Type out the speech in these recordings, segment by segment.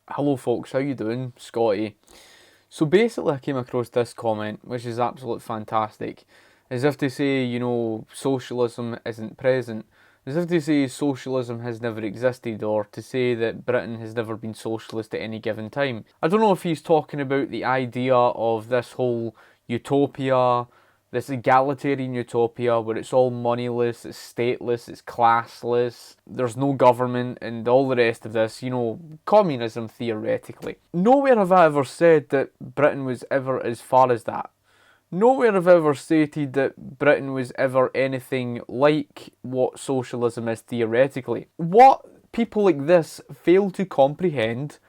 Hello folks, how you doing? Scotty. So basically I came across this comment, which is absolutely fantastic. As if to say, socialism isn't present. As if to say socialism has never existed, or to say that Britain has never been socialist at any given time. I don't know if he's talking about the idea of this whole utopia, this egalitarian utopia where it's all moneyless, it's stateless, it's classless, there's no government, and all the rest of this, communism theoretically. Nowhere have I ever said that Britain was ever as far as that. Nowhere have I ever stated that Britain was ever anything like what socialism is theoretically. What people like this fail to comprehend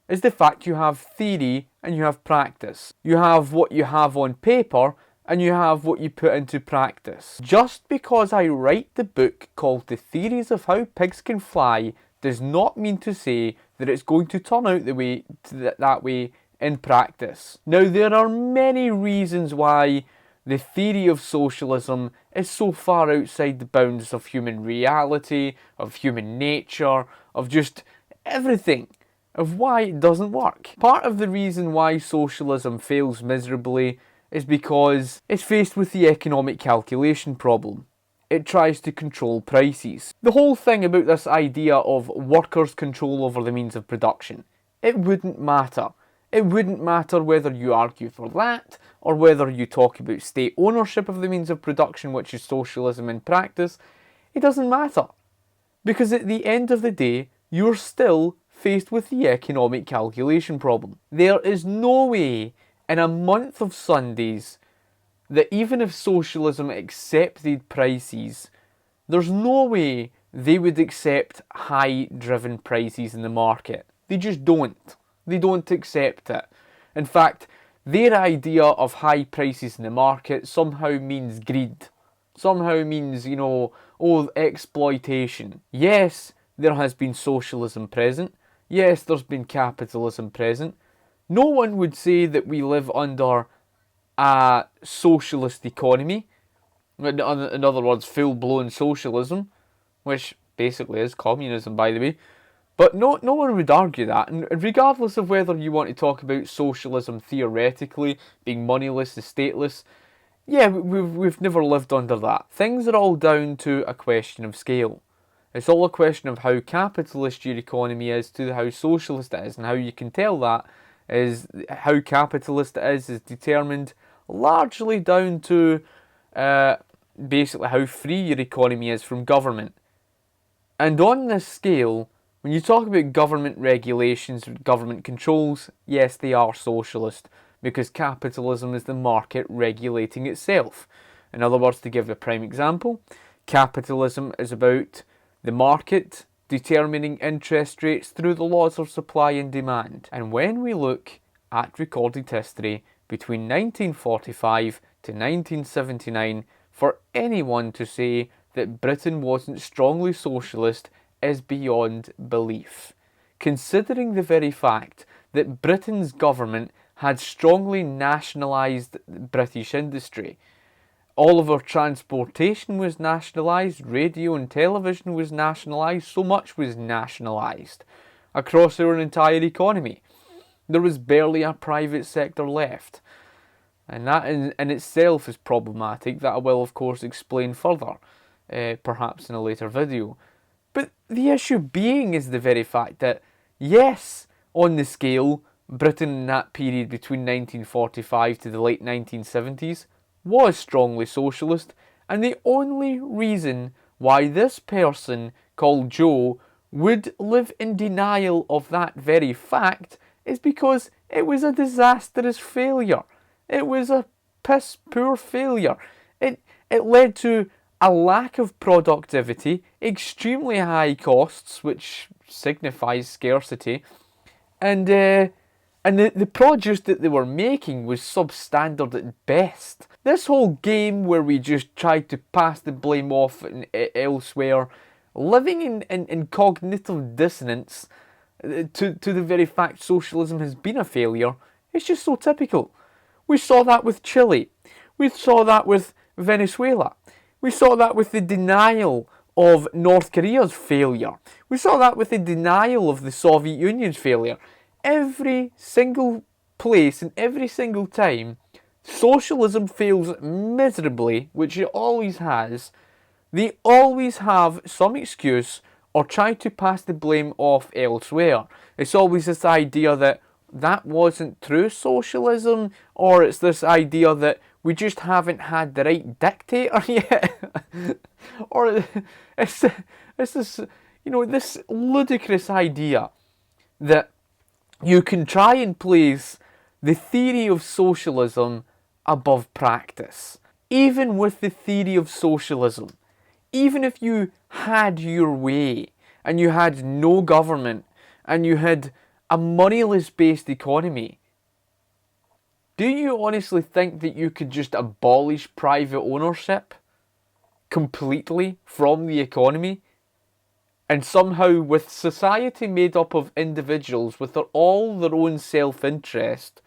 is the fact you have theory and you have practice. You have what you have on paper and you have what you put into practice. Just because I write the book called The Theories of How Pigs Can Fly does not mean to say that it's going to turn out that way in practice. Now, there are many reasons why the theory of socialism is so far outside the bounds of human reality, of human nature, of just everything, of why it doesn't work. Part of the reason why socialism fails miserably is because it's faced with the economic calculation problem. It tries to control prices. The whole thing about this idea of workers' control over the means of production, it wouldn't matter. It wouldn't matter whether you argue for that, or whether you talk about state ownership of the means of production, which is socialism in practice. It doesn't matter. Because at the end of the day, you're still faced with the economic calculation problem. There is no way in a month of Sundays that even if socialism accepted prices, there's no way they would accept high-driven prices in the market. They just don't. They don't accept it. In fact, their idea of high prices in the market somehow means greed. Somehow means, exploitation. Yes, there has been socialism present. Yes, there's been capitalism present. No one would say that we live under a socialist economy. In other words, full-blown socialism, which basically is communism, by the way. But no one would argue that. And regardless of whether you want to talk about socialism theoretically, being moneyless and stateless, yeah, we've never lived under that. Things are all down to a question of scale. It's all a question of how capitalist your economy is to how socialist it is, and how you can tell that is how capitalist it is determined largely down to basically how free your economy is from government. And on this scale, when you talk about government regulations, government controls, yes, they are socialist, because capitalism is the market regulating itself. In other words, to give a prime example, capitalism is about the market determining interest rates through the laws of supply and demand. And when we look at recorded history between 1945 to 1979, for anyone to say that Britain wasn't strongly socialist is beyond belief. Considering the very fact that Britain's government had strongly nationalised British industry, all of our transportation was nationalised, radio and television was nationalised, so much was nationalised across our entire economy. There was barely a private sector left. And that in itself is problematic, that I will of course explain further, perhaps in a later video. But the issue being is the very fact that, yes, on the scale, Britain in that period between 1945 to the late 1970s was strongly socialist, and the only reason why this person called Joe would live in denial of that very fact is because it was a disastrous failure. It was a piss poor failure. It led to a lack of productivity, extremely high costs, which signifies scarcity, and the produce that they were making was substandard at best. This whole game where we just tried to pass the blame off elsewhere, living in cognitive dissonance to the very fact socialism has been a failure, it's just so typical. We saw that with Chile. We saw that with Venezuela. We saw that with the denial of North Korea's failure. We saw that with the denial of the Soviet Union's failure. every single place and every single time socialism fails miserably, which it always has, they always have some excuse or try to pass the blame off elsewhere. It's always this idea that that wasn't true socialism, or it's this idea that we just haven't had the right dictator yet. Or it's this, this ludicrous idea that you can try and place the theory of socialism above practice. Even with the theory of socialism, even if you had your way and you had no government and you had a moneyless based economy, do you honestly think that you could just abolish private ownership completely from the economy? And somehow, with society made up of individuals with all their own self-interest,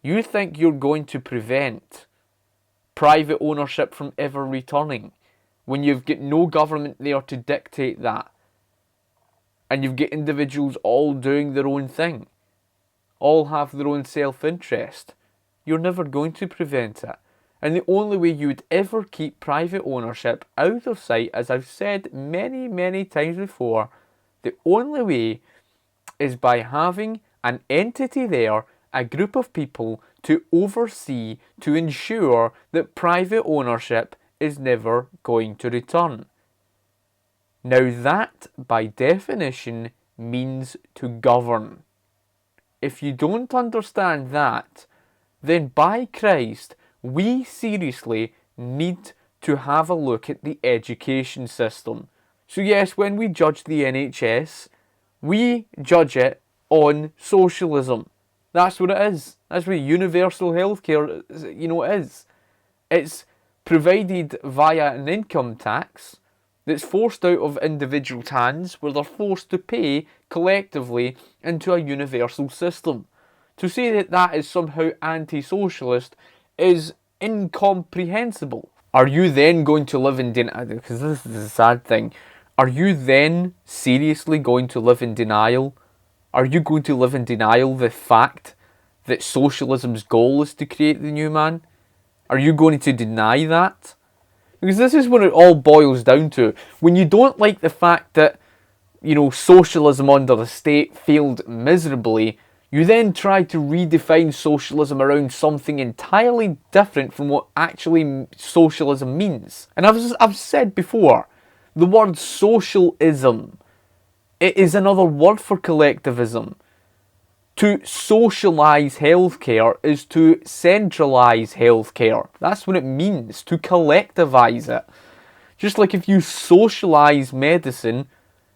you think you're going to prevent private ownership from ever returning when you've got no government there to dictate that? And you've got individuals all doing their own thing, all have their own self-interest. You're never going to prevent it. And the only way you would ever keep private ownership out of sight, as I've said many, many times before, the only way is by having an entity there, a group of people to oversee, to ensure that private ownership is never going to return. Now that, by definition, means to govern. If you don't understand that, then by Christ, we seriously need to have a look at the education system. So yes, when we judge the NHS, we judge it on socialism. That's what it is. That's what universal healthcare, is. It's provided via an income tax that's forced out of individuals' hands, where they're forced to pay collectively into a universal system. To say that that is somehow anti-socialist is incomprehensible. Are you then going to live in denial? Because this is the sad thing. Are you then seriously going to live in denial? Are you going to live in denial the fact that socialism's goal is to create the new man? Are you going to deny that? Because this is what it all boils down to. When you don't like the fact that, socialism under the state failed miserably, you then try to redefine socialism around something entirely different from what actually socialism means. And I've said before, the word socialism, it is another word for collectivism. To socialise healthcare is to centralise healthcare. That's what it means, to collectivise it. Just like if you socialise medicine,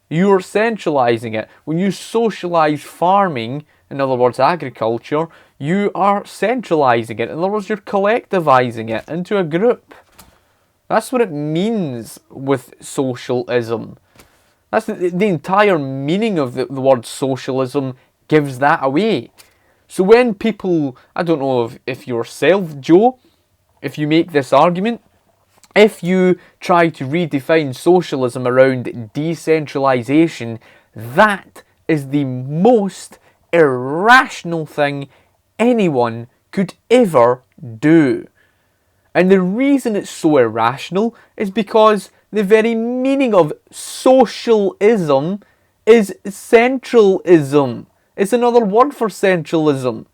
you're centralising it. When you socialise farming, in other words agriculture, you are centralising it. In other words, you're collectivising it into a group. That's what it means with socialism. That's the entire meaning of the word socialism gives that away. So when people, I don't know if yourself, Joe, if you make this argument, if you try to redefine socialism around decentralisation, that is the most irrational thing anyone could ever do. And the reason it's so irrational is because the very meaning of socialism is centralism. It's another word for centralism.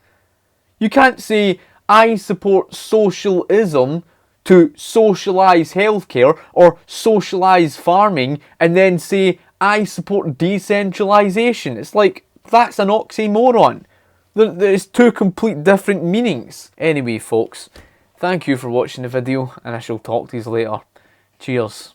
You can't say, I support socialism to socialise healthcare or socialise farming, and then say, I support decentralisation. It's like, that's an oxymoron. There's two complete different meanings. Anyway, folks, thank you for watching the video, and I shall talk to you later. Cheers.